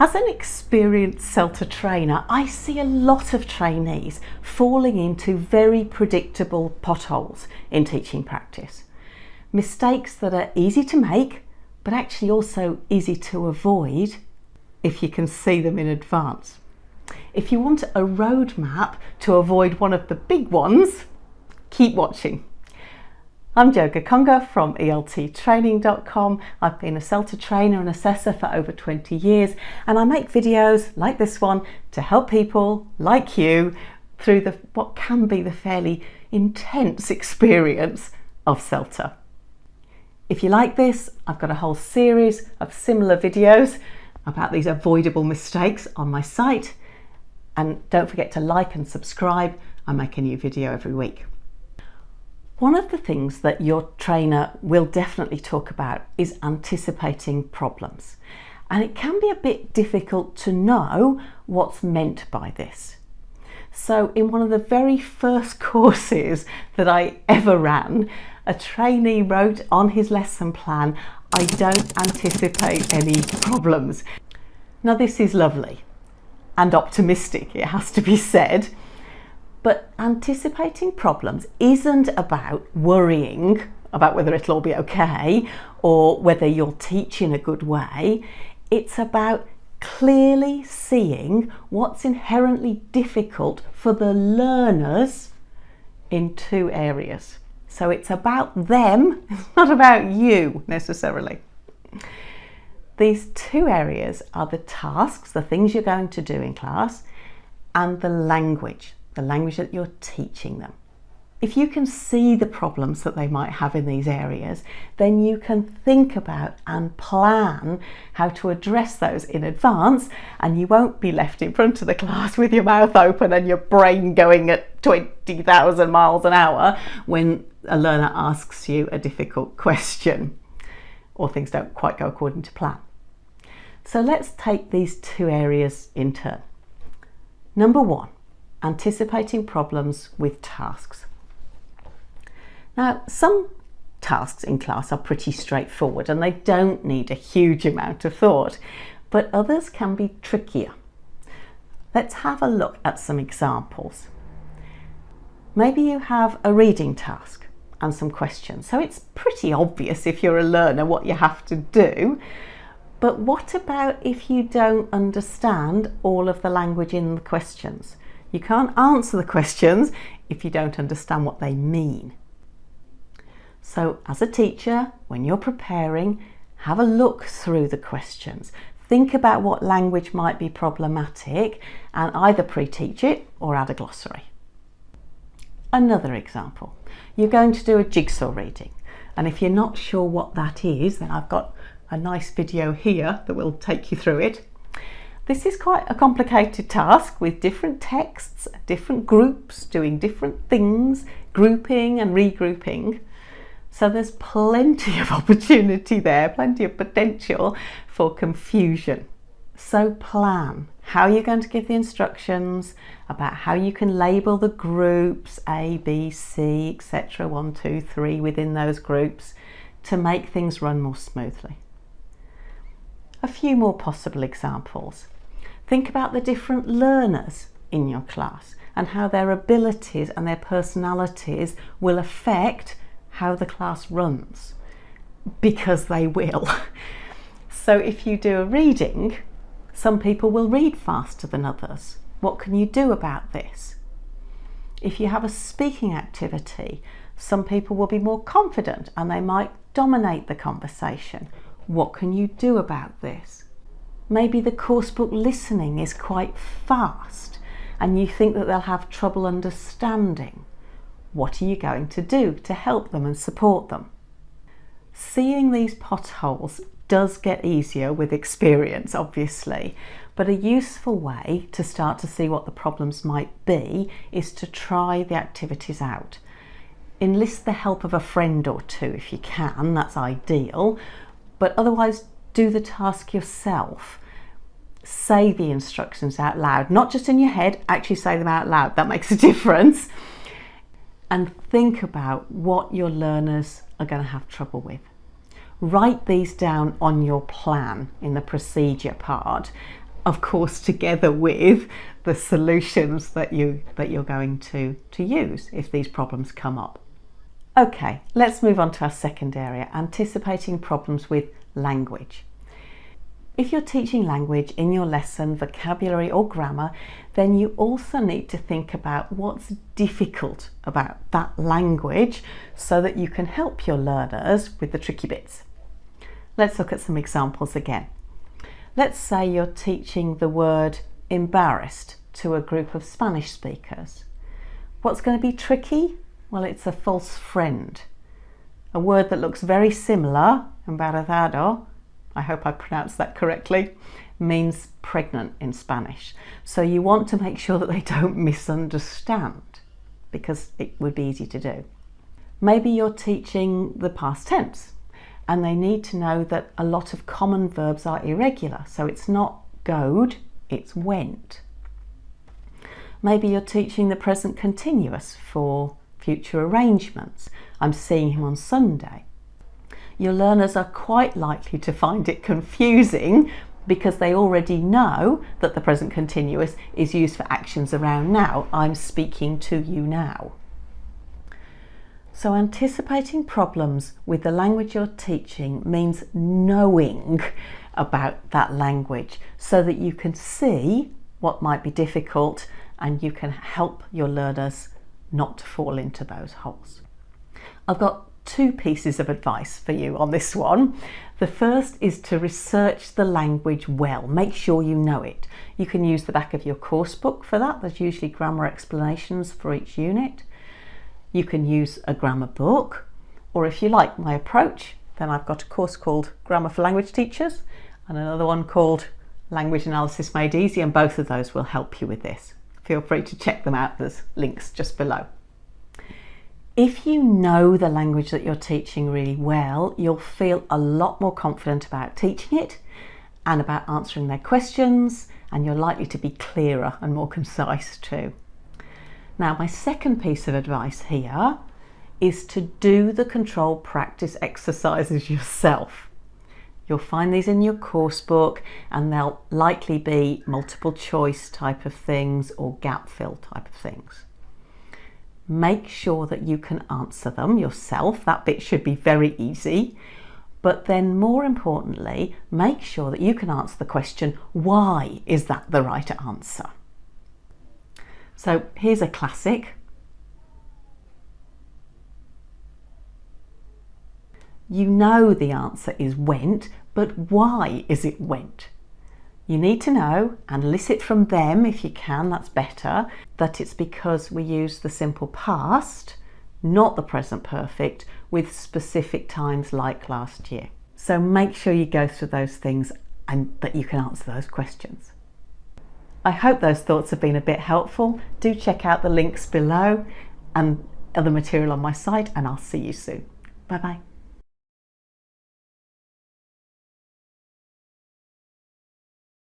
As an experienced CELTA trainer, I see a lot of trainees falling into very predictable potholes in teaching practice. Mistakes that are easy to make, but actually also easy to avoid if you can see them in advance. If you want a roadmap to avoid one of the big ones, keep watching. I'm Jo Gakonga from elttraining.com. I've been a CELTA trainer and assessor for over 20 years, and I make videos like this one to help people like you through what can be the fairly intense experience of CELTA. If you like this, I've got a whole series of similar videos about these avoidable mistakes on my site, and don't forget to like and subscribe. I make a new video every week. One of the things that your trainer will definitely talk about is anticipating problems. And it can be a bit difficult to know what's meant by this. So in one of the very first courses that I ever ran, a trainee wrote on his lesson plan, "I don't anticipate any problems." Now this is lovely and optimistic, it has to be said. But anticipating problems isn't about worrying about whether it'll all be okay or whether you'll teach in a good way. It's about clearly seeing what's inherently difficult for the learners in two areas. So it's about them, it's not about you necessarily. These two areas are the tasks, the things you're going to do in class, and the language that you're teaching them. If you can see the problems that they might have in these areas, then you can think about and plan how to address those in advance, and you won't be left in front of the class with your mouth open and your brain going at 20,000 miles an hour when a learner asks you a difficult question or things don't quite go according to plan. So let's take these two areas in turn. Number one, anticipating problems with tasks. Now, some tasks in class are pretty straightforward and they don't need a huge amount of thought, but others can be trickier. Let's have a look at some examples. Maybe you have a reading task and some questions, so it's pretty obvious if you're a learner what you have to do. But what about if you don't understand all of the language in the questions? You can't answer the questions if you don't understand what they mean. So as a teacher, when you're preparing, have a look through the questions. Think about what language might be problematic and either pre-teach it or add a glossary. Another example, you're going to do a jigsaw reading. And if you're not sure what that is, then I've got a nice video here that will take you through it. This is quite a complicated task with different texts, different groups doing different things, grouping and regrouping. So there's plenty of opportunity there, plenty of potential for confusion. So plan how you're going to give the instructions, about how you can label the groups A, B, C, etc. 1, 2, 3 within those groups to make things run more smoothly. A few more possible examples. Think about the different learners in your class and how their abilities and their personalities will affect how the class runs, because they will. So if you do a reading, some people will read faster than others. What can you do about this? If you have a speaking activity, some people will be more confident and they might dominate the conversation. What can you do about this? Maybe the course book listening is quite fast and you think that they'll have trouble understanding. What are you going to do to help them and support them? Seeing these potholes does get easier with experience, obviously, but a useful way to start to see what the problems might be is to try the activities out. Enlist the help of a friend or two if you can, that's ideal, but otherwise do the task yourself. Say the instructions out loud, not just in your head, actually say them out loud. That makes a difference. And think about what your learners are going to have trouble with. Write these down on your plan in the procedure part of course, together with the solutions that you're going to use if these problems come up. Okay, let's move on to our second area, anticipating problems with language. If you're teaching language in your lesson, vocabulary or grammar, then you also need to think about what's difficult about that language so that you can help your learners with the tricky bits. Let's look at some examples again. Let's say you're teaching the word embarrassed to a group of Spanish speakers. What's going to be tricky? Well, it's a false friend. A word that looks very similar, embarazado, I hope I pronounced that correctly, means pregnant in Spanish. So you want to make sure that they don't misunderstand, because it would be easy to do. Maybe you're teaching the past tense and they need to know that a lot of common verbs are irregular. So it's not goed, it's went. Maybe you're teaching the present continuous for future arrangements. I'm seeing him on Sunday. Your learners are quite likely to find it confusing because they already know that the present continuous is used for actions around now. I'm speaking to you now. So anticipating problems with the language you're teaching means knowing about that language so that you can see what might be difficult and you can help your learners not to fall into those holes. I've got two pieces of advice for you on this one. The first is to research the language well. Make sure you know it. You can use the back of your course book for that. There's usually grammar explanations for each unit. You can use a grammar book, or if you like my approach, then I've got a course called Grammar for Language Teachers and another one called Language Analysis Made Easy, and both of those will help you with this. Feel free to check them out. There's links just below. If you know the language that you're teaching really well, you'll feel a lot more confident about teaching it and about answering their questions, and you're likely to be clearer and more concise too. Now, my second piece of advice here is to do the control practice exercises yourself. You'll find these in your course book and they'll likely be multiple choice type of things or gap fill type of things. Make sure that you can answer them yourself. That bit should be very easy. But then more importantly, make sure that you can answer the question, why is that the right answer? So here's a classic. You know the answer is went, but why is it went? You need to know, and elicit from them if you can, that's better, that it's because we use the simple past, not the present perfect, with specific times like last year. So make sure you go through those things and that you can answer those questions. I hope those thoughts have been a bit helpful. Do check out the links below and other material on my site, and I'll see you soon. Bye bye.